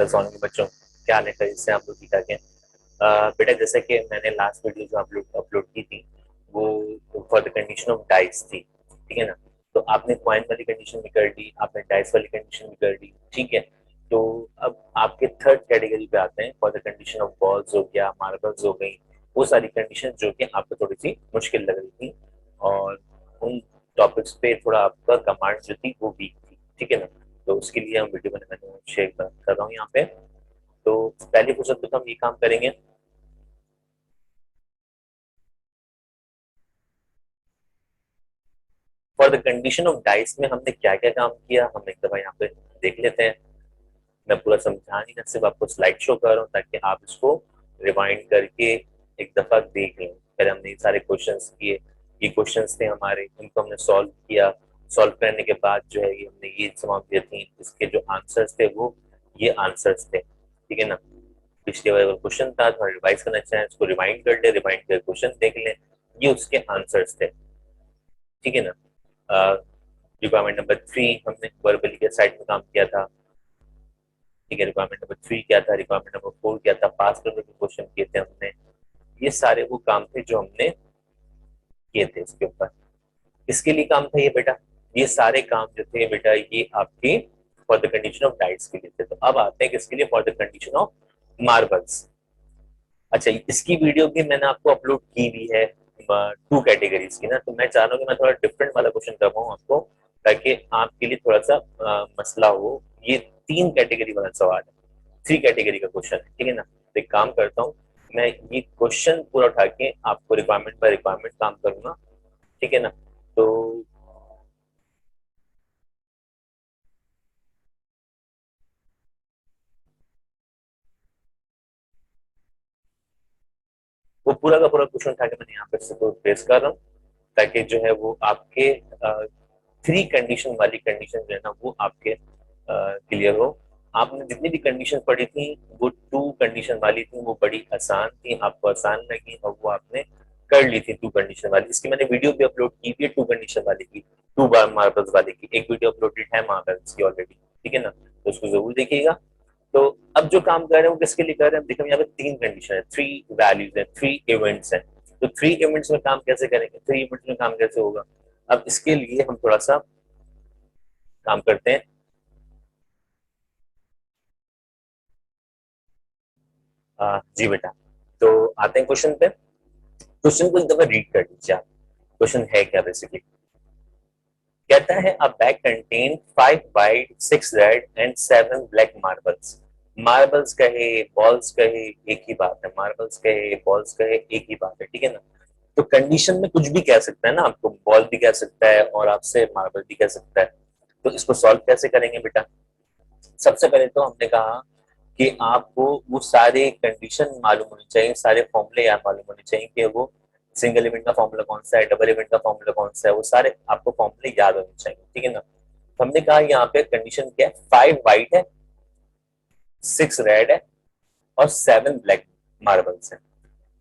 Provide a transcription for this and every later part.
Hello Sonu के बच्चों, क्या हाल है? कल से आप लोग ठीक ठाक हैं? बेटा, जैसा कि मैंने लास्ट वीडियो जो अपलोड अपलोड की थी वो for the condition of dice थी, ठीक है ना? तो आपने कॉइन वाली कंडीशन भी कर दी, आपने डाइस वाली कंडीशन भी कर दी, ठीक है। तो अब आपके थर्ड कैटेगरी पे आते हैं, for the condition of balls हो गया, मार्बल्स हो गई, वो सारी कंडीशन जो कि आपको थोड़ी सी मुश्किल लग रही थी, और उन टॉपिक्स पे थोड़ा आपका कमांड जो थी वो वीक थी, ठीक है ना? तो उसके लिए हम वीडियो मैंने शेयर कर रहा हूँ यहाँ पे। तो पहली फुर्सत में तो हम ये काम करेंगे। For the condition of dice में हमने क्या क्या काम किया, हम एक दफा यहाँ पे देख लेते हैं। मैं पूरा समझा नहीं, मैं सिर्फ आपको स्लाइड शो कर रहा हूँ ताकि आप इसको रिवाइंड करके एक दफा देख लें। पहले हमने ये सारे क्वेश्चंस किए, ये क्वेश्चंस थे हमारे, इनको हमने सॉल्व किया। सॉल्व करने के बाद जो है ये हमने ये जवाब दिए थे, इसके जो आंसर्स थे वो ये आंसर्स थे, ठीक है ना? पिछले वाला क्वेश्चन था, थोड़ा रिवाइज करना चाहें इसको रिवाइंड कर ले, रिवाइंड कर क्वेश्चन देख लें, ये उसके आंसर्स थे, ठीक है ना? रिक्वायरमेंट नंबर 3 हमने वर्बली के साइड में काम किया था, ठीक है। रिक्वायरमेंट नंबर 3 क्या था, रिक्वायरमेंट नंबर 4 क्या था, पास करने के क्वेश्चन किए थे हमने। ये सारे वो काम थे जो हमने किए थे इसके ऊपर। इसके लिए काम था ये बेटा, ये सारे काम जो थे बेटा ये आपके for the condition of diets के लिए थे। तो अब आते हैं किसके लिए, for the condition of marbles. अच्छा, इसकी वीडियो भी मैंने आपको अपलोड की भी है, टू कैटेगरीज की ना। तो मैं चाह रहा हूँ कि मैं थोड़ा डिफरेंट वाला क्वेश्चन कर पाऊँ आपको, ताकि आपके लिए थोड़ा सा मसला हो। ये 3 कैटेगरी वाला सवाल है, 3 कैटेगरी का क्वेश्चन है, ठीक है ना? तो एक काम करता हूँ, मैं ये क्वेश्चन पूरा उठा के आपको रिक्वायरमेंट बाय रिक्वायरमेंट काम करूंगा, ठीक है ना? तो वो पूरा का पूरा क्वेश्चन उठा के मैंने यहाँ पे इसको पेश कर रहा हूँ, ताकि जो है वो आपके 3 कंडीशन वाली कंडीशन जो है ना वो आपके क्लियर हो। आपने जितनी भी कंडीशन पढ़ी थी वो 2 कंडीशन वाली थी, वो बड़ी आसान थी, आपको आसान लगी और वो आपने कर ली थी 2 कंडीशन वाली। इसकी मैंने वीडियो भी अपलोड की थी 2 कंडीशन वाली की, 2 बार मार्बल्स वाले की एक वीडियो अपलोडेड है मार्बल्स की ऑलरेडी, ठीक है ना? तो उसको जरूर देखिएगा। तो अब जो काम कर रहे हैं वो किसके लिए कर रहे हैं, देखो यहाँ पे 3 कंडीशन है, 3 वैल्यूज है, 3 इवेंट्स है। तो 3 इवेंट्स में काम कैसे करेंगे, 3 इवेंट्स में काम कैसे होगा? अब इसके लिए हम थोड़ा सा काम करते हैं। जी बेटा, तो आते हैं क्वेश्चन पे। क्वेश्चन को एक दफा रीड कर लीजिए आप। क्वेश्चन है क्या बेसिकली, कहता है अ bag contain 5 white 6 red and 7 black marbles. Marbles कहे बॉल्स कहे एक ही बात है, मार्बल्स कहे बॉल्स कहे एक ही बात है, ठीक है ना? तो कंडीशन में कुछ भी कह सकता है ना, आपको बॉल भी कह सकता है और आपसे मार्बल भी कह सकता है। तो इसको सॉल्व कैसे करेंगे बेटा? सबसे पहले तो हमने कहा कि आपको वो सारे कंडीशन मालूम होनी चाहिए, सारे फॉर्मूले याद मालूम होने चाहिए कि वो सिंगल इवेंट का फॉर्मूला कौन सा है, डबल इवेंट का फॉर्मूला कौन सा है, वो सारे आपको फॉर्मूले याद होने चाहिए, ठीक है ना? तो हमने कहा यहाँ पे कंडीशन क्या है, 5 वाइट है, 6 रेड है और 7 ब्लैक मार्बल्स है।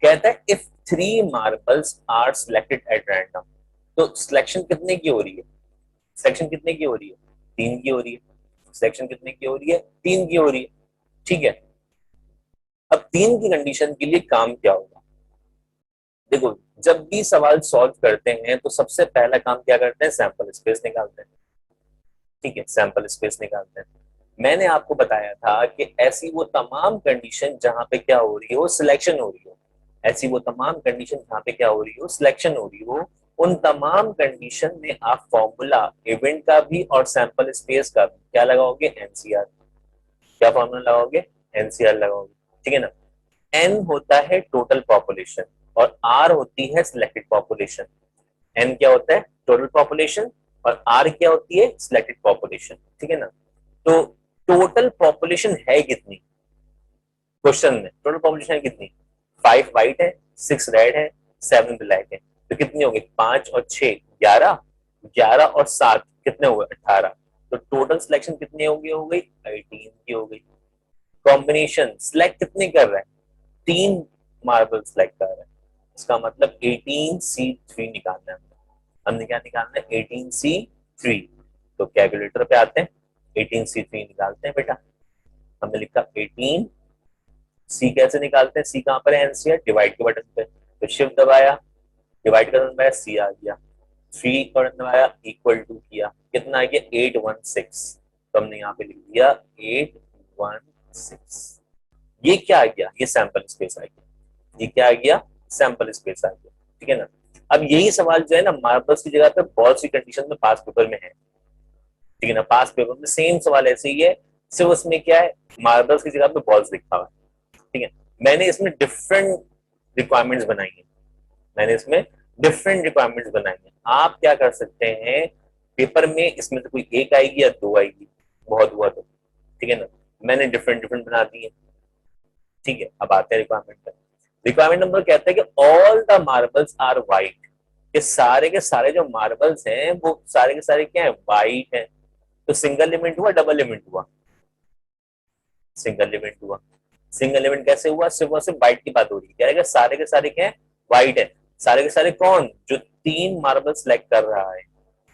कहता है if 3 marbles are selected at random. तो सिलेक्शन कितने की हो रही है, सिलेक्शन कितने की हो रही है, 3 की हो रही है। सिलेक्शन कितने की हो रही है, 3 की हो रही है, ठीक है। अब 3 की कंडीशन के लिए काम क्या होगा, देखो, जब भी सवाल सॉल्व करते हैं तो सबसे पहला काम क्या करते हैं, सैंपल स्पेस निकालते हैं, ठीक है, सैंपल स्पेस निकालते हैं। मैंने आपको बताया था कि ऐसी वो तमाम कंडीशन जहां पे क्या हो रही हो, सिलेक्शन हो रही हो, ऐसी वो तमाम कंडीशन जहां पे क्या हो रही हो, सिलेक्शन हो रही हो, उन तमाम कंडीशन में आप फॉर्मूला इवेंट का भी और सैंपल स्पेस का भी क्या लगाओगे, एनसीआर। क्या फॉर्मूला लगाओगे, एनसीआर लगाओगे, ठीक है ना? एन होता है टोटल पॉपुलेशन और आर होती है सिलेक्टेड पॉपुलेशन। एन क्या होता है, टोटल पॉपुलेशन, और आर क्या होती है, सिलेक्टेड पॉपुलेशन, ठीक है ना? तो टोटल पॉपुलेशन है कितनी, क्वेश्चन में टोटल पॉपुलेशन है कितनी, 5 वाइट है, 6 रेड है, 7 ब्लैक है। तो कितनी होगी, 5 और 6 11, 11 और 7 कितने हुए, 18। तो टोटल सिलेक्शन कितनी होगी, हो गई 18 की हो गई। कॉम्बिनेशन सिलेक्ट कितने कर रहा है, 3 मार्बल सिलेक्ट कर रहा है, इसका मतलब 18C3 निकालना है हमने क्या निकालना है, 18C3। तो कैलकुलेटर पे आते हैं, 18C3 निकालते हैं बेटा। हमने लिखा 18। सी कैसे निकालते हैं, सी कहां पर है, एनसीआर, डिवाइड के बटन पे, तो शिफ्ट दबाया, डिवाइड का बटन दबाया, सी आ गया, 3 का बटन दबाया, इक्वल टू किया, कितना आ गया 816, तो हमने यहाँ पे लिख दिया 816। ये क्या आ गया, ये सैंपल स्पेस आ गया, ये क्या आ गया, सैंपल स्पेस आ गया, ठीक है ना। अब यही सवाल जो है ना मार्बल्स की जगह पे बहुत सी कंडीशन में पास पेपर में है, ठीक है ना, पास पेपर में सेम सवाल ऐसे ही है, सिर्फ उसमें क्या है, मार्बल्स की जगह पे बॉल्स लिखा हुआ है, ठीक है। मैंने इसमें डिफरेंट रिक्वायरमेंट्स बनाई है, मैंने इसमें डिफरेंट रिक्वायरमेंट्स बनाई है। आप क्या कर सकते हैं, पेपर में इसमें तो कोई एक आएगी या दो आएगी, बहुत हुआ तो, ठीक है ना, मैंने डिफरेंट डिफरेंट बना दी है, ठीक है। अब आते हैं रिक्वायरमेंट पर। रिक्वायरमेंट नंबर कहता है कि all the marbles are white, के सारे जो मार्बल्स हैं वो सारे के सारे क्या है, वाइट है। तो सिंगल एलिमेंट हुआ, डबल एलिमेंट हुआ, सिंगल एलिमेंट हुआ। सिंगल एलिमेंट कैसे हुआ, सिर्फ और सिर्फ व्हाइट की बात हो रही है, क्या है सारे के सारे क्या है, व्हाइट है। सारे के सारे कौन, जो तीन मार्बल सेलेक्ट कर रहा है,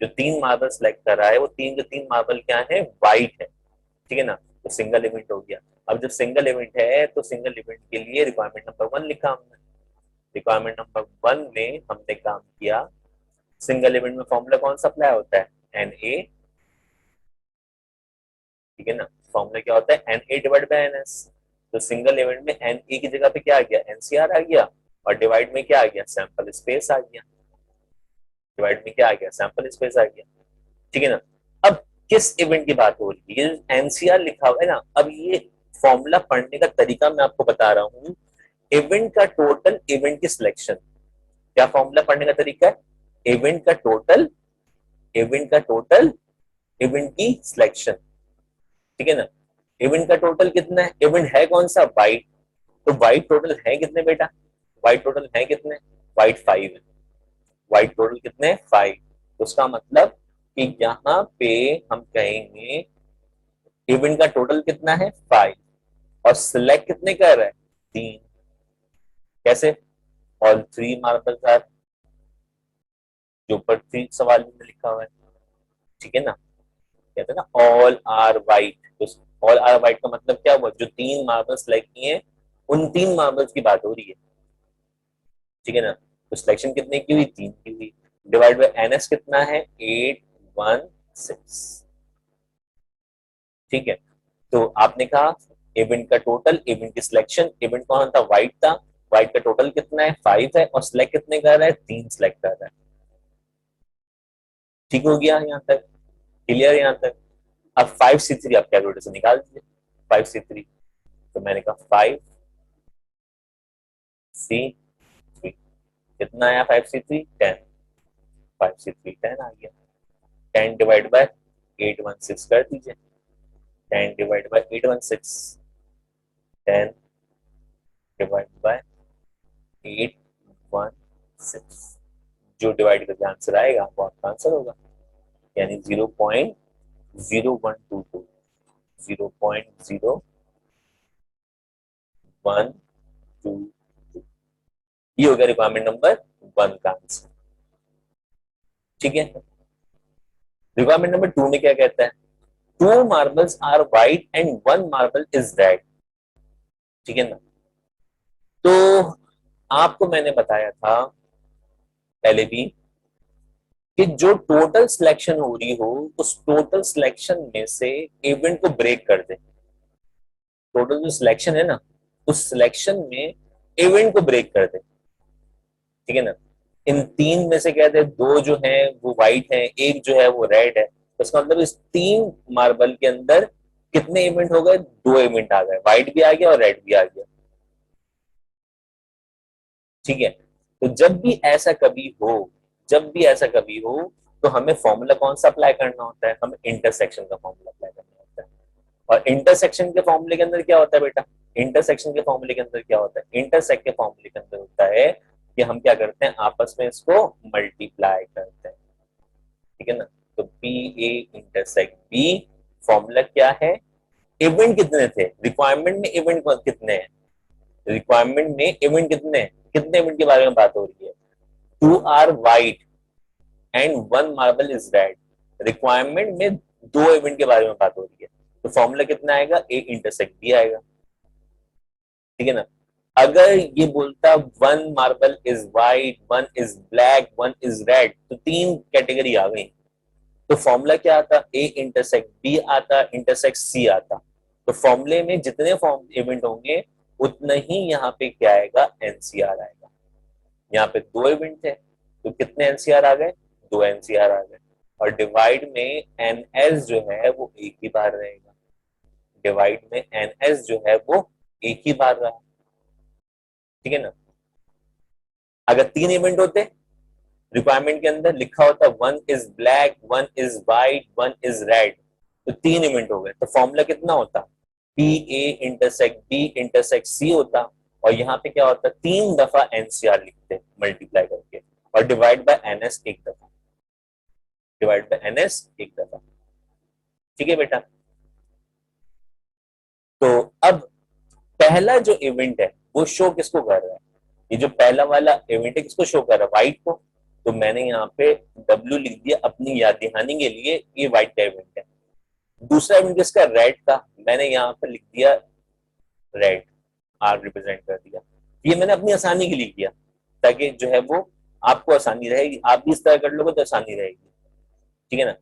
जो तीन मार्बल सेलेक्ट कर रहा है वो तीन के तीन मार्बल क्या है, व्हाइट है, ठीक है ना, तो सिंगल एलिमेंट हो गया। अब जब सिंगल एलिमेंट है तो सिंगल एलिमेंट के लिए रिक्वायरमेंट नंबर 1 लिखा हमने। रिक्वायरमेंट नंबर 1 में हमने काम किया, सिंगल एलिमेंट में फॉर्मूला कौन सा अप्लाई होता है, एन ए, ठीक है ना, फॉर्मूला क्या होता है, n A divide by n S. तो सिंगल एलिमेंट में एन ए की जगह पे क्या आ गया, एनसीआर आ गया, और डिवाइड में क्या आ गया, सैंपल स्पेस आ गया, डिवाइड में क्या आ गया, सैंपल स्पेस आ गया, ठीक है ना। अब किस इवेंट की बात हो रही है, ये एनसीआर लिखा हुआ है ना, अब ये फॉर्मूला पढ़ने का तरीका मैं आपको बता रहा हूँ, इवेंट का टोटल, इवेंट की सिलेक्शन, क्या फॉर्मूला पढ़ने का तरीका है, इवेंट का टोटल, इवेंट का टोटल, इवेंट की सिलेक्शन, ठीक है ना। इवेंट का टोटल कितना है, इवेंट है कौन सा, वाइट, तो वाइट टोटल है कितने बेटा, वाइट टोटल है कितने, वाइट 5 है, वाइट टोटल कितने 5, तो उसका मतलब कि यहाँ पे हम कहेंगे इवेंट का टोटल कितना है 5, और सिलेक्ट कितने कर रहा है, 3, कैसे, ऑल 3 मार्बल्स आर, जो ऊपर 3 सवाल में लिखा हुआ है, ठीक है ना, कहते हैं ना ऑल आर वाइट, तो ऑल आर वाइट का मतलब क्या हुआ, जो 3 मार्बल्स सिलेक्ट किए हैं उन 3 मार्बल्स की बात हो रही है, ठीक है ना, तो सिलेक्शन कितने की हुई, 3 की हुई, डिवाइड बाय एनएस कितना है, 816, ठीक है। तो आपने कहा इवेंट का टोटल, इवेंट की सिलेक्शन, इवेंट कौन था, व्हाइट था, व्हाइट का टोटल कितना है 5 है, और सिलेक्ट कितने कर रहा है, 3 सिलेक्ट कर रहा है, ठीक हो गया यहाँ तक, क्लियर यहाँ तक। अब 5C3 आप कैलकुलेटर से निकाल दीजिए, 5C3, तो मैंने कहा 5C3 कितना आया, 5C3 10, 5C3 10 आ गया, 10 डिवाइड बाय 816 कर दीजिए, 10 डिवाइड बाय 816, 10 डिवाइड बाय 816, जो डिवाइड करके आंसर आएगा वो आपका आंसर होगा, यानी 0.0122, 0.0122, ये हो गया रिक्वायरमेंट नंबर 1 का आंसर, ठीक है। रिक्वायरमेंट नंबर 2 में क्या कहता है, 2 marbles are white and 1 marble is red, ठीक है ना। तो आपको मैंने बताया था पहले भी कि जो टोटल सिलेक्शन हो रही हो उस टोटल सिलेक्शन में से इवेंट को ब्रेक कर दे, टोटल जो सिलेक्शन है ना उस सिलेक्शन में इवेंट को ब्रेक कर दे, ठीक है ना। इन 3 में से कहते हैं 2 जो है वो व्हाइट है, एक जो है वो रेड है, तो इसका मतलब इस 3 मार्बल के अंदर कितने इवेंट हो गए, 2 इवेंट आ गए, व्हाइट भी आ गया और रेड भी आ गया, ठीक है। तो जब भी ऐसा कभी हो, जब भी ऐसा कभी हो, तो हमें फॉर्मूला कौन सा अप्लाई करना होता है, हमें इंटरसेक्शन का फॉर्मूला अप्लाई करना होता है। और इंटरसेक्शन के फॉर्मूले के अंदर क्या होता है बेटा, इंटरसेक्शन के फॉर्मूले के अंदर क्या होता है, इंटरसेक्ट के फॉर्मूले के अंदर होता है कि हम क्या करते हैं, आपस में इसको मल्टीप्लाई करते हैं, ठीक है ना। तो B A intersect B, formula क्या है, इवेंट कितने थे, रिक्वायरमेंट में इवेंट कितने हैं, रिक्वायरमेंट में इवेंट कितने हैं, कितने इवेंट के बारे में बात हो रही है, 2 are white and 1 marble is red, requirement में 2 इवेंट के बारे में बात हो रही है, तो फॉर्मूला कितना आएगा, ए इंटरसेक्ट बी आएगा, ठीक है ना। अगर ये बोलता one marble is white, one is black, one is red, तो तीन कैटेगरी आ गई, तो फॉर्मूला क्या आता, ए इंटरसेक्ट बी आता, इंटरसेक्ट सी आता। तो फॉर्मूले में जितने फॉर्म इवेंट होंगे उतना ही यहाँ पे क्या आएगा, एनसीआर आएगा। यहाँ पे दो इवेंट थे तो कितने एनसीआर आ गए, दो एनसीआर आ गए। और डिवाइड में एनएस जो है वो एक ही बार रहेगा, डिवाइड में एनएस जो है वो एक ही बार रहा, ठीक है ना। अगर तीन इवेंट होते, रिक्वायरमेंट के अंदर लिखा होता one is black, one is white, one is red, तो तीन इवेंट हो गए, तो फॉर्मूला कितना होता, P A intersect B intersect C होता। और यहाँ पे क्या होता, तीन दफा एनसीआर लिखते मल्टीप्लाई करके, और डिवाइड बाय एनएस एक दफा, डिवाइड बाय एनएस एक दफा, ठीक है बेटा। तो अब पहला जो इवेंट है वो शो किसको कर रहा है, ये जो पहला वाला इवेंट है किसको शो कर रहा है, व्हाइट को। तो मैंने यहाँ पे W लिख दिया अपनी याद दिखाने के लिए, ये व्हाइट का इवेंट है। दूसरा इवेंट किसका, रेड का, मैंने यहाँ पे लिख दिया रेड, आर रिप्रेजेंट कर दिया। ये मैंने अपनी आसानी के लिए किया, ताकि जो है वो आपको आसानी रहेगी, आप भी इस तरह कर लोगे तो आसानी रहेगी, ठीक है ना।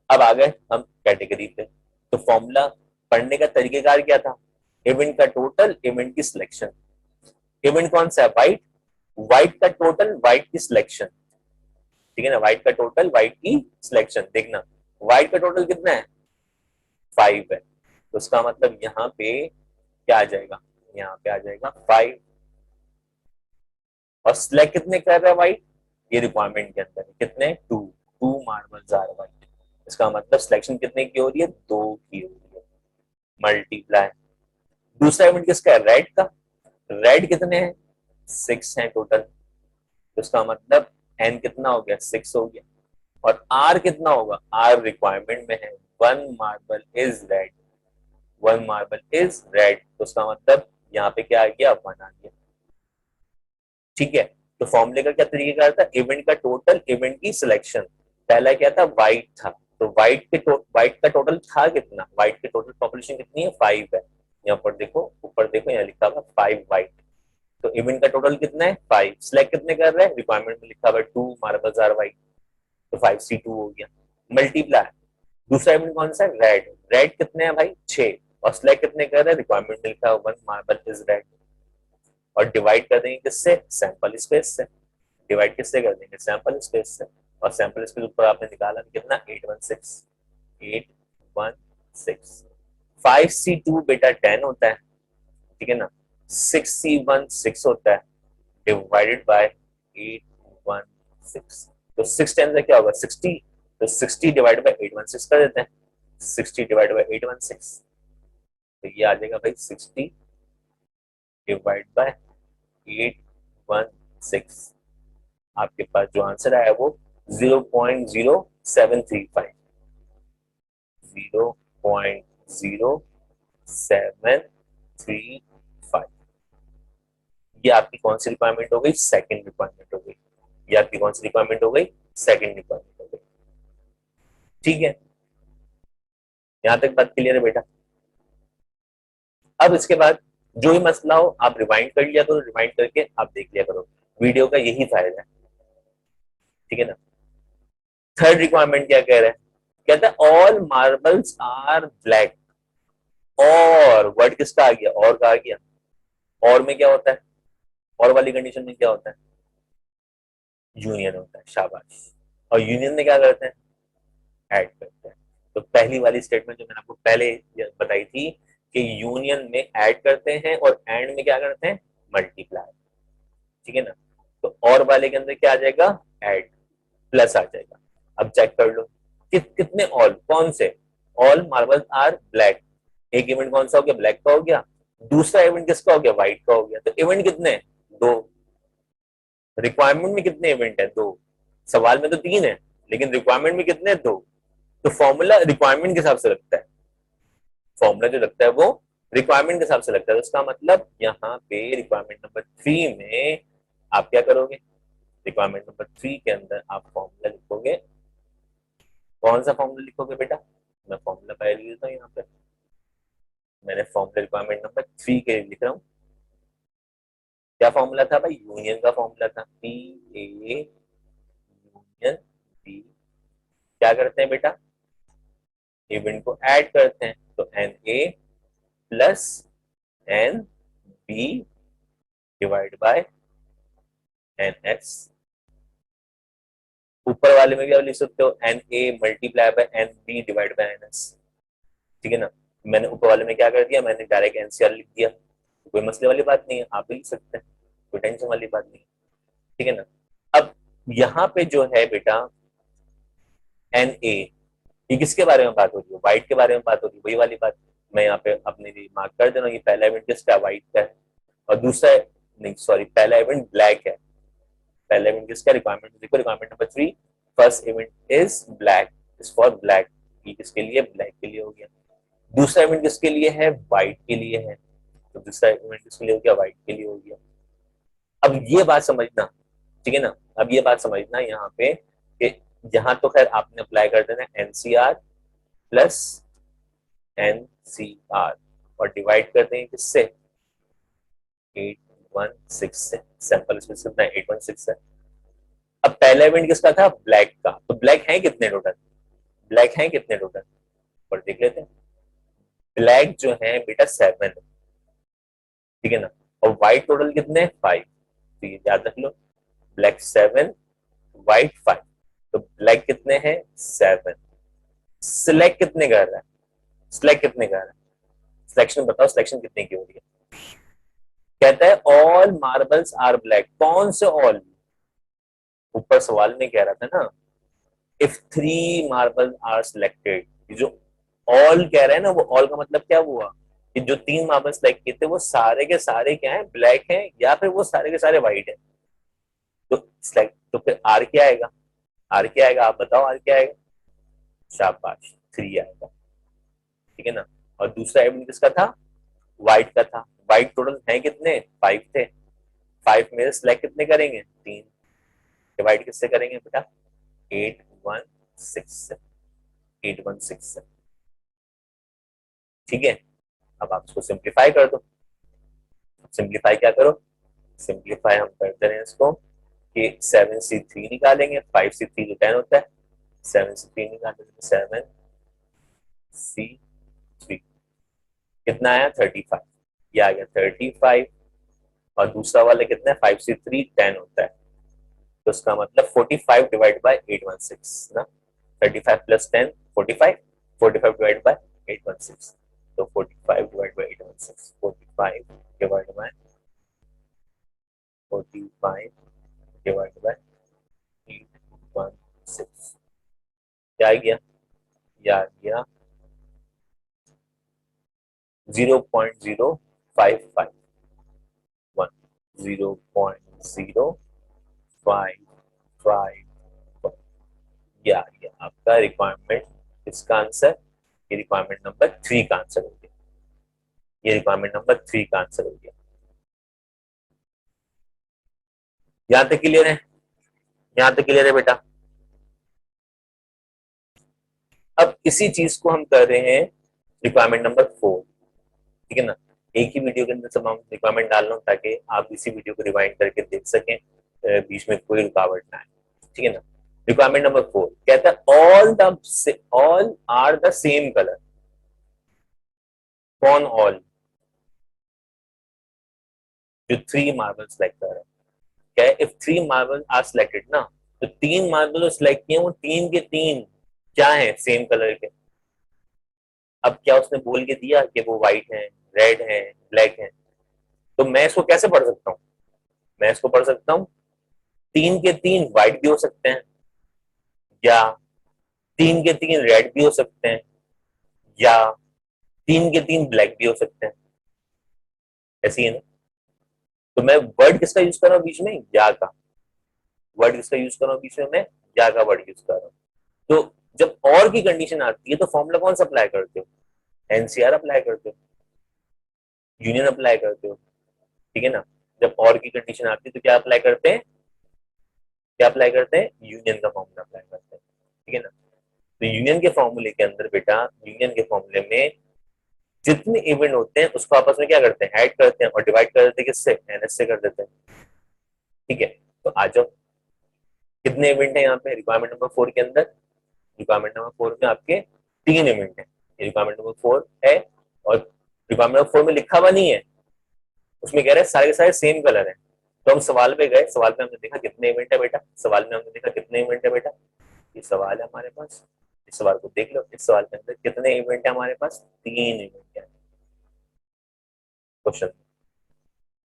अब आ गए हम कैटेगरी पे। तो फॉर्मूला पढ़ने का तरीकेकार क्या था, इवेंट का टोटल, इवेंट की सिलेक्शन। इवेंट कौन सा है, व्हाइट, व्हाइट का टोटल, व्हाइट की सिलेक्शन, ठीक है ना। व्हाइट का टोटल, व्हाइट की सिलेक्शन, देखना व्हाइट का टोटल कितना है, 5 है, तो उसका मतलब यहाँ पे क्या आ जाएगा, यहाँ पे आ जाएगा 5। और सिलेक्ट कितने कर रहा है व्हाइट, ये रिक्वायरमेंट के अंदर कितने, 2, 2 मार्बल्स आर व्हाइट, इसका मतलब सिलेक्शन कितने की हो रही है, 2 की हो रही है, मल्टीप्लाई। दूसरा इवेंट किसका है, रेड का, रेड कितने हैं, 6 है टोटल, तो इसका मतलब एन कितना हो गया, 6 हो गया। और आर कितना होगा, आर रिक्वायरमेंट में है, one marble is red, one marble is red, तो उसका मतलब यहाँ पे क्या आ गया, 1 आ गया, ठीक है। तो फॉर्मूले का क्या तरीका था, इवेंट का टोटल, इवेंट की सिलेक्शन। पहला क्या था, व्हाइट था, तो व्हाइट का टोटल था कितना, व्हाइट की टोटल पॉपुलेशन कितनी है, 5 है। यहाँ पर देखो, ऊपर देखो, यहाँ लिखा हुआ 5 व्हाइट, तो इवेंट का टोटल कितना है, 5। सिलेक्ट कितने कर रहे हैं, रिक्वायरमेंट में लिखा हुआ 2 मार्बल्स आर व्हाइट, तो 5C2 हो गया, मल्टीप्लाई। दूसरा इवेंट कौन सा है, रेड, रेड कितने हैं भाई, 6, और सिलेक्ट कितने कर रहे हैं, रिक्वायरमेंट में लिखा हुआ 1 मार्बल इज रेड, और डिवाइड कर देंगे किससे, सैंपल स्पेस से, डिवाइड किससे कर देंगे, सैंपल स्पेस से, और सैंपल स्पेस ऊपर आपने निकाला कितना, 816 5C2 बेटा 10 होता है, ठीक है ना। 6C1 6 होता है, डिवाइडेड बाय 816, तो 6 10 से क्या होगा, 60, तो 60 डिवाइड बाय 816 कर देते हैं, 60 डिवाइड बाय 816, तो ये आ जाएगा भाई 60 डिवाइड बाय 816। आपके पास जो आंसर आया वो 0.0735, 0.0735। ये आपकी कौन सी रिक्वायरमेंट हो गई, सेकंड रिक्वायरमेंट हो गई, ये आपकी कौन सी रिक्वायरमेंट हो गई, सेकंड रिक्वायरमेंट हो गई, ठीक है। यहां तक बात क्लियर है बेटा। अब इसके बाद जो भी मसला हो आप रिवाइंड कर लिया करो, रिवाइंड करके आप देख लिया करो, वीडियो का यही फायदा है, ठीक है ना। थर्ड रिक्वायरमेंट क्या कह रहा है, कहता है ऑल मार्बल्स आर ब्लैक, और वर्ड किसका आ गया, और का आ गया, और में क्या होता है, और वाली कंडीशन में क्या होता है, यूनियन होता है, शाबाश। और यूनियन में क्या करते हैं, ऐड करते हैं। तो पहली वाली स्टेटमेंट जो मैंने आपको पहले बताई थी कि यूनियन में ऐड करते हैं और एंड में क्या करते हैं, मल्टीप्लाई, ठीक है ना। तो और वाले के अंदर क्या आ जाएगा, ऐड, प्लस आ जाएगा। अब चेक कर लो कितने ऑल, कौन से, ऑल मार्बल आर ब्लैक, एक इवेंट कौन सा हो गया, ब्लैक का हो गया, दूसरा इवेंट किसका हो गया, व्हाइट का हो गया, तो इवेंट कितने, दो। रिक्वायरमेंट में कितने इवेंट है, दो। सवाल में तो तीन है, लेकिन रिक्वायरमेंट में कितने, दो। तो फॉर्मूला रिक्वायरमेंट के हिसाब से लगता है, फॉर्मूला जो लगता है वो रिक्वायरमेंट के हिसाब से लगता है, तो इसका मतलब यहाँ पे रिक्वायरमेंट नंबर 3 में आप क्या करोगे, रिक्वायरमेंट नंबर 3 के अंदर आप फॉर्मूला लिखोगे, कौन सा फॉर्मूला लिखोगे बेटा, मैं फॉर्मूला पहले लिख देता हूँ यहाँ पे, मैंने फॉर्मूला रिक्वायरमेंट नंबर 3 के लिए लिख रहा हूँ। क्या फॉर्मूला था भाई? यूनियन का फॉर्मूला था, पी ए यूनियन बी। क्या करते हैं बेटा? इवेंट को ऐड करते हैं, तो n A plus n B divide by n S. ऊपर वाले में भी आप लिख सकते हो n A multiply by n B divide by n S. ठीक है ना? मैंने ऊपर वाले में क्या कर दिया, मैंने डायरेक्ट एनसीआर लिख दिया, कोई मसले वाली बात नहीं है, आप भी लिख सकते हैं, कोई टेंशन वाली बात नहीं है। ठीक है ना? अब यहाँ पे जो है बेटा एन ए, ये किसके बारे में बात हो रही है? व्हाइट के बारे में बात हो रही है, वही वाली बात मैं यहाँ पे अपने लिए मार्क कर देना। ये पहला इवेंट किसका? व्हाइट का है। और दूसरा, नहीं सॉरी, पहला इवेंट ब्लैक है। पहला इवेंट किसका? रिक्वायरमेंट देखो, requirement number 3, first event is black, is for black. ये किसके लिए? ब्लैक के लिए हो गया। दूसरा इवेंट किसके लिए है? व्हाइट के लिए है। तो दूसरा इवेंट किसके लिए हो गया? व्हाइट के लिए हो गया। अब ये बात समझना, ठीक है ना? अब ये बात समझना यहाँ पे कि यहाँ तो खैर आपने अप्लाई कर देना एनसीआर प्लस एनसीआर और डिवाइड कर देंगे किससे? 816 से। सैंपल इसमें सिर्फ 816 है। अब पहला इवेंट किसका था? ब्लैक का। तो ब्लैक है कितने टोटल? ब्लैक है कितने टोटल? और देख लेते हैं। ब्लैक जो है बेटा 7 है, ठीक है ना? और व्हाइट टोटल कितने? 5। तो ये याद रख लो, ब्लैक 7, व्हाइट 5। तो ब्लैक कितने हैं? 7। सिलेक्ट कितने कर रहा है? सिलेक्ट कितने कर रहा है? सिलेक्शन बताओ, सिलेक्शन कितने की हो रही है? कहता है ऑल मार्बल्स आर ब्लैक। कौन से ऑल? ऊपर सवाल में कह रहा था ना, इफ 3 मार्बल आर सिलेक्टेड। जो ऑल कह रहा है ना, वो ऑल का मतलब क्या हुआ कि जो 3 मार्बल सिलेक्ट किए थे वो सारे के सारे क्या है? ब्लैक हैं, या फिर वो सारे के सारे व्हाइट है। तो सिलेक्ट, तो फिर आर क्या आएगा? आर क्या आएगा? आप बताओ आर क्या आएगा? शाबाश, 3 आएगा। ठीक है ना? और दूसरा एविडेंस किसका था? व्हाइट का था। व्हाइट टोटल है कितने? 5 थे। 5 में सिलेक्ट कितने करेंगे? 3। डिवाइड किससे करेंगे बेटा? 816 से। 816 से। ठीक है? अब आप इसको सिंप्लीफाई कर दो। सिंप्लीफाई क्या करो? सिंप्लीफाई हम करते रहे इसको कि 7 से 3 निकालेंगे, 5 से 3 जो 10 होता है, 7 से 3 निकालेंगे, 7 C3 कितना आया? 35। ये आ गया 35। और दूसरा वाला कितना है? 5 से 3 10 होता है। तो उसका मतलब 45 डिवाइड बाय 816 ना। 35 प्लस 10 45, 45 डिवाइड बाय 816। तो 45 divide by 816, 45 divide by 45 divide by 816। क्या आ गया? या आ गया 0.0551। 0.0551। या आपका रिक्वायरमेंट, इसका आंसर, ये रिक्वायरमेंट नंबर 3 का आंसर हो गया। ये रिक्वायरमेंट नंबर 3 का आंसर हो गया। यहां तक क्लियर है? यहां तक क्लियर है बेटा? अब इसी चीज को हम कर रहे हैं रिक्वायरमेंट नंबर 4। ठीक है ना? एक ही वीडियो के अंदर सब हम रिक्वायरमेंट डाल रहा हूँ ताकि आप इसी वीडियो को रिवाइंड करके देख सकें, बीच में कोई रुकावट ना आए। ठीक है ना? रिक्वायरमेंट नंबर 4 कहता है all are the same colour. कौन ऑल? जो 3 मार्बल सेलेक्ट कर रहा है। क्या है? इफ 3 मार्बल आर सिलेक्टेड ना, तो 3 मार्बल सिलेक्ट किए, वो 3 के 3 क्या है? सेम कलर के। अब क्या उसने बोल के दिया कि वो व्हाइट है, रेड है, ब्लैक है? तो मैं इसको कैसे पढ़ सकता हूँ? मैं इसको पढ़ सकता हूँ 3 के 3 व्हाइट भी हो सकते हैं, या 3 के 3 रेड भी हो सकते हैं, या 3 के 3 ब्लैक भी हो सकते हैं। ऐसी है ना? तो मैं वर्ड किसका यूज कर रहा हूँ बीच में? या का। वर्ड किसका यूज कर रहा हूँ बीच में? मैं या का वर्ड यूज कर रहा हूँ। तो जब और की कंडीशन आती है तो फॉर्मूला कौन सा अप्लाई करते हो? एनसीआर अप्लाई करते हो, यूनियन अप्लाई करते हो। ठीक है ना? जब और की कंडीशन आती है तो क्या अप्लाई करते हैं? क्या अप्लाई करते हैं? यूनियन का फॉर्मूला अप्लाई करते हैं। ठीक है ना? तो यूनियन के फॉर्मूले के अंदर बेटा, यूनियन के फॉर्मूले में जितने इवेंट होते हैं उसको आपस में क्या करते हैं, ऐड करते हैं और डिवाइड कर देते हैं, किससे, एनएस से कर देते हैं। ठीक है, तो आ जाओ, कितने इवेंट है यहाँ पे रिक्वायरमेंट नंबर 4 के अंदर, रिक्वायरमेंट नंबर 4 में आपके 3 इवेंट है, रिक्वायरमेंट नंबर 4 है, और रिक्वायरमेंट नंबर 4 में लिखा हुआ नहीं है, उसमें कह रहे हैं सारे के सारे सेम कलर है। तो हम सवाल पे गए, सवाल पे हमने देखा कितने इवेंट है बेटा, सवाल में हमने देखा कितने इवेंट है बेटा, ये सवाल है हमारे पास, इस सवाल को देख लो, इस सवाल के अंदर कितने इवेंट है हमारे पास, 3 इवेंट है क्वेश्चन।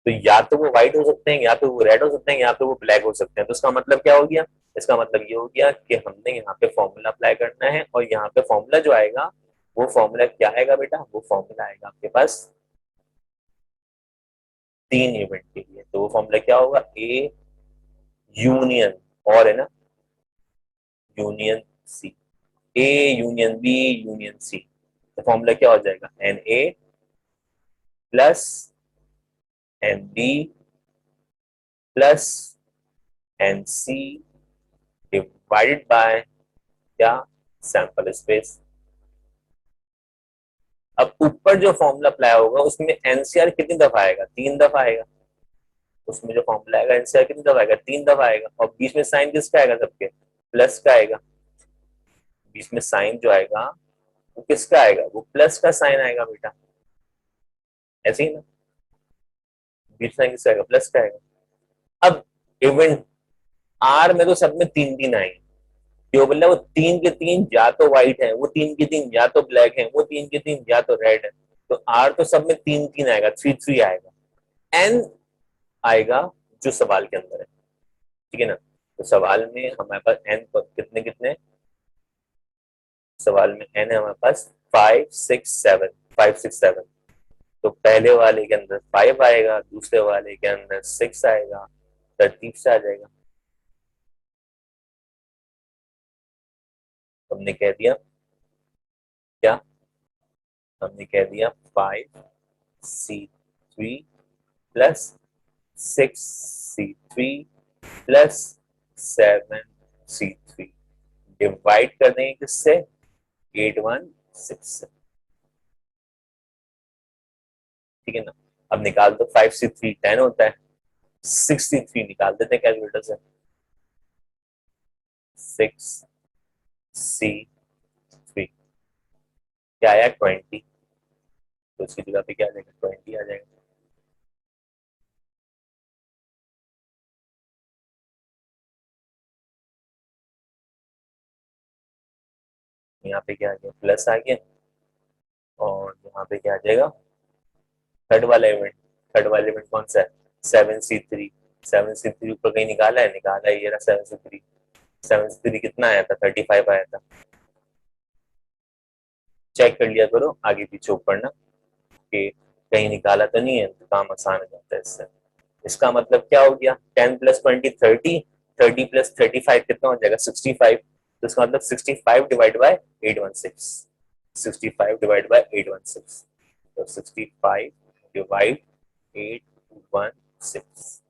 तो या तो वो व्हाइट हो सकते हैं, या तो वो रेड हो सकते हैं, या तो वो ब्लैक हो सकते हैं। तो इसका मतलब क्या हो गया, इसका मतलब ये हो गया कि हमने यहाँ पे फॉर्मूला अप्लाई करना है, और यहाँ पे फॉर्मूला जो आएगा वो फॉर्मूला क्या आएगा बेटा, वो फॉर्मूला आएगा आपके पास 3 इवेंट के लिए। तो वो फॉर्मूला क्या होगा, ए यूनियन, और है ना union C, A union B union C. तो फॉर्मूला क्या हो जाएगा, n A plus n B plus n C divided by क्या, सैंपल स्पेस। अब ऊपर जो फॉर्मूला अप्लाई होगा उसमें एनसीआर कितनी दफा आएगा, 3 दफा आएगा। उसमें जो फॉर्मूला आएगा एनसीआर कितनी दफा आएगा, 3 दफा आएगा। और बीच में साइन किसका आएगा, सबके प्लस का आएगा। बीच में साइन जो आएगा वो किसका आएगा, वो प्लस का साइन आएगा बेटा, ऐसे ही ना, बीच साइन किसका आएगा, प्लस का आएगा। अब इवेंट आर में तो सब में 3 3 आएंगे, जो बोल वो 3 के 3 या तो व्हाइट है, वो 3 के 3 या तो ब्लैक है, वो 3 के 3 या तो रेड है। तो आर तो सब में 3 3 आएगा, 3 3 आएगा। एन आएगा जो सवाल के अंदर है, ठीक है ना। तो सवाल में हमारे पास एन कितने कितने, सवाल में एन है हमारे पास 5 6 7, 5 6 7। तो पहले वाले के अंदर 5 आएगा, दूसरे वाले के अंदर 6 आएगा, तरतीब से आ जाएगा। हमने कह दिया क्या, हमने कह दिया 5C3 plus 6C3 plus 7C3 divide कर देंगे किससे, 816 से, ठीक है ना। अब निकाल दो, 5C3 10 होता है, 6C3 निकाल देते हैं कैलकुलेटर से, 6C3 क्या आया 20, तो उसकी जगह पे क्या आ जाएगा, 20 आ जाएगा। यहाँ पे क्या आ गया, प्लस आ गया, और यहाँ पे क्या आ जाएगा, थर्ड वाला इवेंट, थर्ड वाला इवेंट कौन सा है, 7C3, 7C3 ऊपर कहीं निकाला है, निकाला है, ये रहा 7C3, 7C3 कितना आया था, 35 आया था। चेक कर लिया करो आगे पीछे ऊपर ना, कि कहीं निकाला तो नहीं है, तो काम आसान हो जाता है इससे। इसका मतलब क्या हो गया, 10 प्लस 20 30, 30 प्लस 35 कितना हो जाएगा 65। तो इसका मतलब 65 डिवाइड बाय 816, 65 डिवाइड बाय 816, तो 65 डिवाइड 816,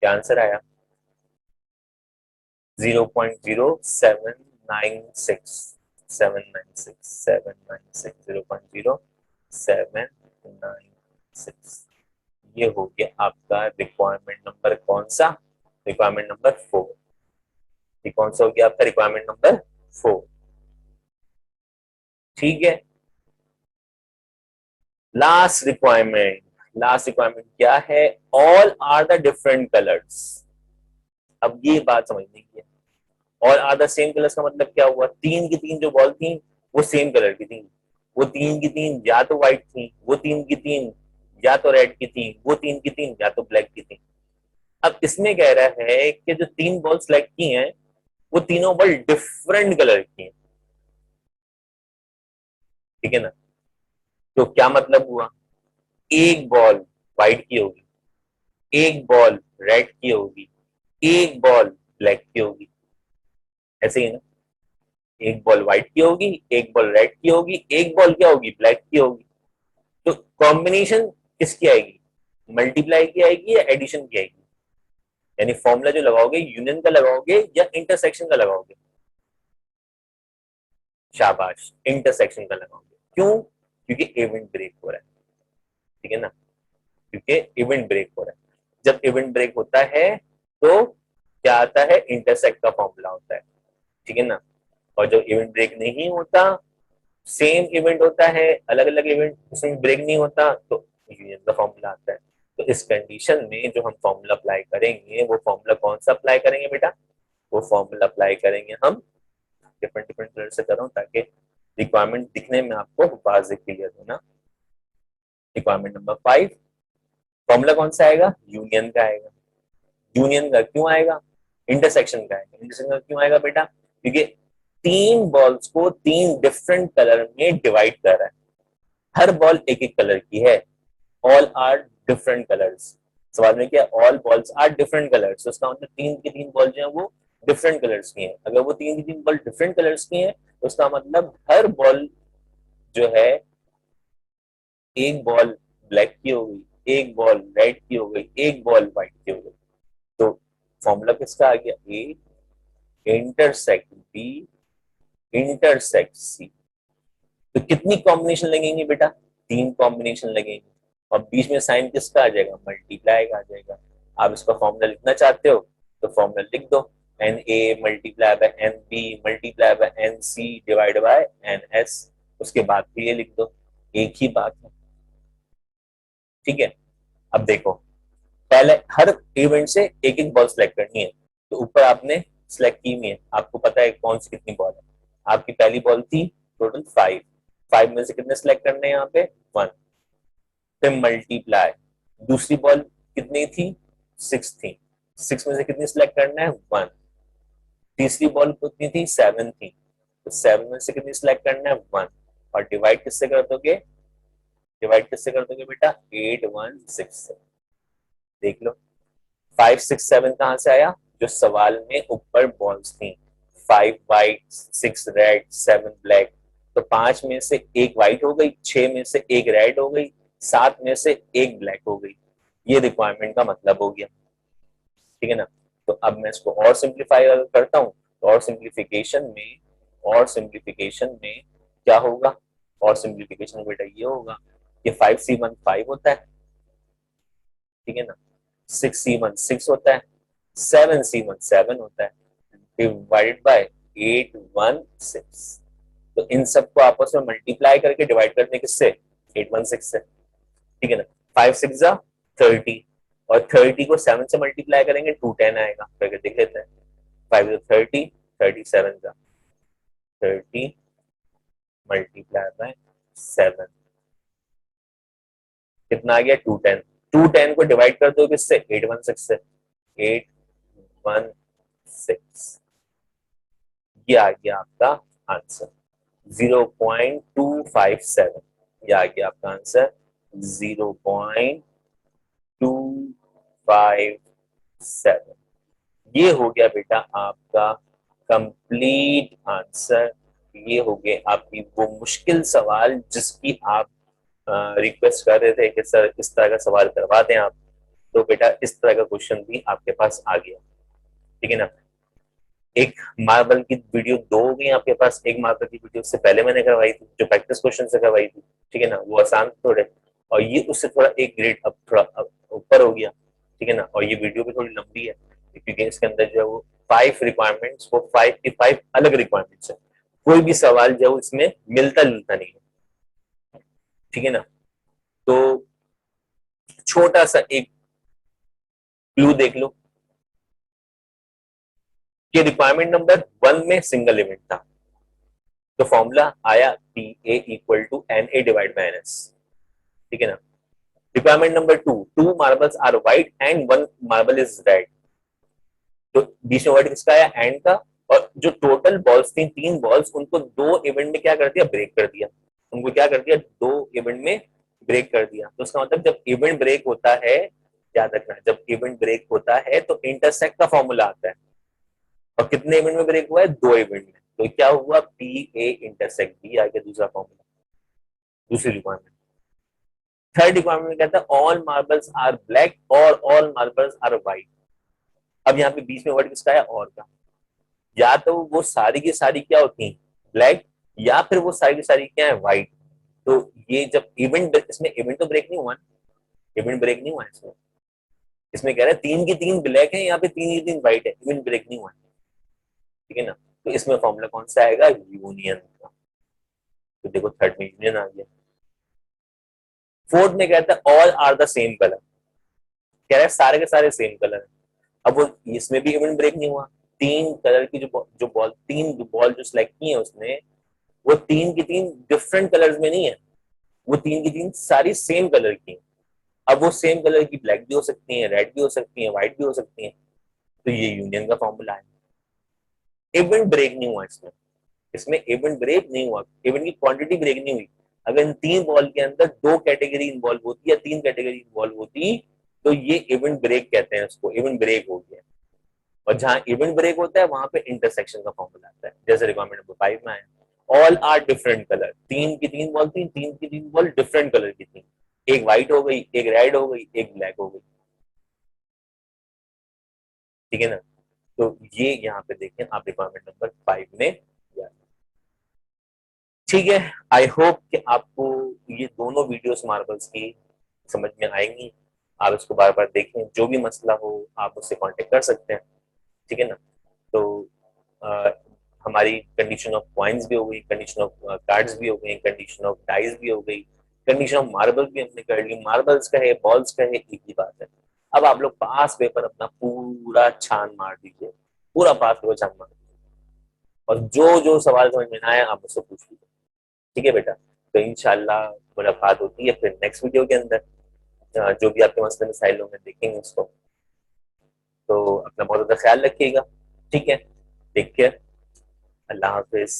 क्या आंसर आया, 0.0796, 796, 0.0796। ये हो गया आपका रिक्वायरमेंट नंबर कौन सा, रिक्वायरमेंट नंबर 4। ये कौन सा हो गया आपका रिक्वायरमेंट नंबर 4, ठीक है। लास्ट रिक्वायरमेंट, लास्ट रिक्वायरमेंट क्या है, all are the different colours. अब ये बात समझने की है, all are the same colours का मतलब क्या हुआ, 3 की 3 जो बॉल थी वो सेम कलर की थी, वो 3 की 3 या तो व्हाइट थी, वो 3 की 3 या तो रेड की थी, वो 3 की 3 या तो ब्लैक की थी। अब इसमें कह रहा है कि जो 3 बॉल सेलेक्ट की हैं वो तीनों बॉल डिफरेंट कलर की हैं, ठीक है ना। तो क्या मतलब हुआ, एक बॉल व्हाइट की होगी, एक बॉल रेड की होगी, एक बॉल ब्लैक की होगी, ऐसे ही ना। एक बॉल व्हाइट की होगी, एक बॉल रेड की होगी, एक बॉल क्या होगी, ब्लैक की होगी। तो कॉम्बिनेशन किसकी आएगी, मल्टीप्लाई की आएगी या एडिशन की आएगी, यानी फॉर्मूला जो लगाओगे यूनियन का लगाओगे या इंटरसेक्शन का लगाओगे, शाबाश इंटरसेक्शन का लगाओगे। क्यों, क्योंकि इवेंट ब्रेक हो रहा है, ठीक है ना, क्योंकि इवेंट ब्रेक हो रहा है। जब इवेंट ब्रेक होता है तो क्या आता है, इंटरसेक्ट का फॉर्मूला होता है, ठीक है ना। और जब इवेंट ब्रेक नहीं होता, सेम इवेंट होता है, अलग अलग इवेंट, उसमें ब्रेक नहीं होता, तो यूनियन का फॉर्मूला आता है। तो इस कंडीशन में जो हम फॉर्मूला अप्लाई करेंगे, वो फॉर्मूला कौन सा अप्लाई करेंगे बेटा, वो फॉर्मूला अप्लाई करेंगे हम, डिफरेंट डिफरेंट कलर से कर रहा हूँ ताकि रिक्वायरमेंट दिखने में आपको वाज़ेह क्लियर हो ना। रिक्वायरमेंट नंबर 5, फॉर्मूला कौन सा आएगा, यूनियन का आएगा। यूनियन का क्यों आएगा, इंटरसेक्शन का आएगा। इंटरसेक्शन का क्यों आएगा बेटा, क्योंकि तीन बॉल्स को तीन डिफरेंट कलर में डिवाइड कर रहा है, हर बॉल एक एक कलर की है, ऑल आर डिफरेंट कलर्स। सवाल में क्या, all balls are different colours, उसका मतलब तीन की तीन बॉल जो है वो डिफरेंट कलर्स की हैं। अगर वो तीन की तीन बॉल डिफरेंट कलर्स की हैं, तो उसका मतलब हर बॉल जो है, एक बॉल ब्लैक की हो गई, एक बॉल रेड की हो गई, एक बॉल व्हाइट की हो गई। तो फॉर्मूला किसका आ गया, A intersect B intersect C. तो कितनी कॉम्बिनेशन लगेंगी बेटा, तीन कॉम्बिनेशन लगेंगे। और बीच में साइन किसका आ जाएगा, मल्टीप्लाई का आ जाएगा। आप इसका फॉर्मूला लिखना चाहते हो तो फॉर्मूला लिख दो, n A multiply by n B multiply by n C divide by n S. उसके बाद भी ये लिख दो, एक ही बात है, ठीक है। अब देखो, पहले हर इवेंट से एक एक बॉल सेलेक्ट करनी है। तो ऊपर आपने सेलेक्ट की हुई है, आपको पता है कौन सी कितनी बॉल है। आपकी पहली बॉल थी टोटल 5, 5 में से कितने सेलेक्ट करने हैं यहाँ पे, 1। फिर मल्टीप्लाई, दूसरी बॉल कितनी थी, 6 थी, 6 में से कितनी सिलेक्ट करना है, 1। तीसरी बॉल कितनी थी, 7 थी, तो 7 में से कितनी सिलेक्ट करना है, 1। और डिवाइड किससे कर दोगे, डिवाइड किससे कर दोगे बेटा, 8 1 6 से। देख लो 5 6 7 कहां से आया, जो सवाल में ऊपर बॉल्स थी, 5 व्हाइट 6 रेड 7 ब्लैक। तो 5 में से एक व्हाइट हो गई, 6 में से एक रेड हो गई, 7 में से एक ब्लैक हो गई। ये रिक्वायरमेंट का मतलब हो गया, ठीक है ना। तो अब मैं इसको और सिंप्लीफाई करता हूँ, तो और सिंप्लीफिकेशन में क्या होगा, और सिंप्लीफिकेशन में बेटा ये होगा, ये 5C1 5 होता है, ठीक है ना, 6C1 6 होता है, 7C1 7 होता है, डिवाइडेड बाय 8 1 6। तो इन सबको आपस में मल्टीप्लाई करके डिवाइड करने किससे, 8 1 6 से, ठीक है ना। 5 6 जा 30, और 30 को 7 से मल्टीप्लाई करेंगे 210 आएगा, करके देख लेते हैं। 5 30, 37 जा 30 मल्टीप्लाई बाय 7, कितना आ गया, 210। 210 को डिवाइड कर दो किससे, 816 से, 816। ये आ गया आपका आंसर 0.257। ये आ गया आपका आंसर 0.257। ये हो गया बेटा आपका कंप्लीट आंसर। ये हो गए आपकी वो मुश्किल सवाल जिसकी आप रिक्वेस्ट कर रहे थे कि सर इस तरह का सवाल करवा दें आप। तो बेटा इस तरह का क्वेश्चन भी आपके पास आ गया, ठीक है ना। एक मार्बल की वीडियो दो हो गई आपके पास, एक मार्बल की वीडियो उससे पहले मैंने करवाई थी जो प्रैक्टिस क्वेश्चन से करवाई थी, ठीक है ना, वो आसान थोड़े, और ये उससे थोड़ा एक ग्रेड अब थोड़ा ऊपर हो गया, ठीक है ना। और ये वीडियो भी थोड़ी लंबी है क्योंकि इसके अंदर जो है वो 5 रिक्वायरमेंट्स, वो 5 की 5 अलग रिक्वायरमेंट्स है, कोई भी सवाल जो है इसमें मिलता जुलता नहीं है, ठीक है ना। तो छोटा सा एक क्लू देख लो कि रिक्वायरमेंट नंबर 1 में सिंगल इवेंट था, तो फॉर्मूला आया P A equal to n A divide by n S, ठीक है ना। Requirement number 2, 2 marbles are white and 1 marble is red. तो बीच में वर्ड किसका आया, एंड का। और जो टोटल बॉल्स थी, 3 बॉल्स, उनको 2 इवेंट में क्या कर दिया, ब्रेक कर दिया। उनको क्या कर दिया, 2 इवेंट में ब्रेक कर दिया। तो उसका मतलब जब इवेंट ब्रेक होता है, याद रखना, जब इवेंट ब्रेक होता है तो इंटरसेक्ट का फॉर्मूला आता है। और कितने इवेंट में ब्रेक हुआ है, 2 इवेंट में। तो क्या हुआ, पी ए इंटरसेक्ट बी आ गया दूसरा फॉर्मूला, दूसरी रिक्वायरमेंट। थर्ड रिक्वायरमेंट कहता है ऑल मार्बल्स आर ब्लैक और ऑल मार्बल्स आर व्हाइट। अब यहाँ पे बीच में वर्ड किसका है, और का। या तो वो सारी की सारी क्या होती है, ब्लैक, या फिर वो सारी की सारी क्या है, व्हाइट। तो ये जब इवेंट, इसमें इवेंट तो ब्रेक नहीं हुआ, इवेंट ब्रेक नहीं हुआ इसमें। इसमें कह रहा है 3 की 3 ब्लैक है, यहाँ पे 3 की 3 व्हाइट है, इवेंट ब्रेक नहीं हुआ, ठीक है ना। तो इसमें फॉर्मूला कौन सा आएगा, यूनियन का। तो देखो थर्ड में यूनियन आ गया। फोर्थ में कहता है all are the same colour, कह रहा है सारे के सारे सेम कलर है। अब वो इसमें भी इवेंट ब्रेक नहीं हुआ, तीन कलर की जो बॉल, तीन बॉल जो सिलेक्ट की है उसने, वो 3 की 3 डिफरेंट कलर्स में नहीं है, वो 3 की 3 सारी सेम कलर की। अब वो सेम कलर की ब्लैक भी हो सकती है, रेड भी हो सकती है, व्हाइट भी हो सकती है। तो ये यूनियन का फॉर्मूला है। इवेंट ब्रेक नहीं हुआ इसमें, इसमें इवेंट ब्रेक नहीं हुआ, इवेंट की क्वांटिटी ब्रेक नहीं हुई। अगर इन 3 बॉल के अंदर 2 कैटेगरी इन्वॉल्व होती या 3 कैटेगरी इन्वॉल्व होती, तो ये इवेंट ब्रेक कहते हैं उसको, इवेंट ब्रेक हो गया। और जहां इवेंट ब्रेक होता है वहां पे इंटरसेक्शन का फॉर्मूला आता है, जैसे रिक्वायरमेंट नंबर 5 में आया, ऑल आर डिफरेंट कलर, 3 की 3 बॉल थी, 3 की 3 बॉल डिफरेंट कलर की थी, एक व्हाइट हो गई, एक रेड हो गई, एक ब्लैक हो गई, ठीक है ना। तो ये यहाँ पे देखें आप रिक्वायरमेंट नंबर 5 में, ठीक है। आई होप कि आपको ये दोनों वीडियोस मार्बल्स की समझ में आएंगी। आप इसको बार बार देखें, जो भी मसला हो आप उससे कांटेक्ट कर सकते हैं, ठीक है ना। तो आ, हमारी कंडीशन ऑफ पॉइंट्स भी हो गई, कंडीशन ऑफ कार्ड्स भी हो गई, कंडीशन ऑफ डाइस भी हो गई, कंडीशन ऑफ मार्बल भी हमने कर ली। मार्बल्स का है, बॉल्स का है, एक ही बात है। अब आप लोग पास पेपर अपना पूरा छान मार दीजिए, पूरा पास पेपर छान मार दीजिए, और जो जो सवाल समझ में ना आए आप मुझसे पूछ लीजिए, ठीक है बेटा। तो इंशाल्लाह मुलाकात होती है फिर नेक्स्ट वीडियो के अंदर। जो भी आपके मसले मसाइल होंगे देखेंगे उसको। तो अपना बहुत ज्यादा ख्याल रखिएगा, ठीक है। टेक केयर, अल्लाह हाफिज।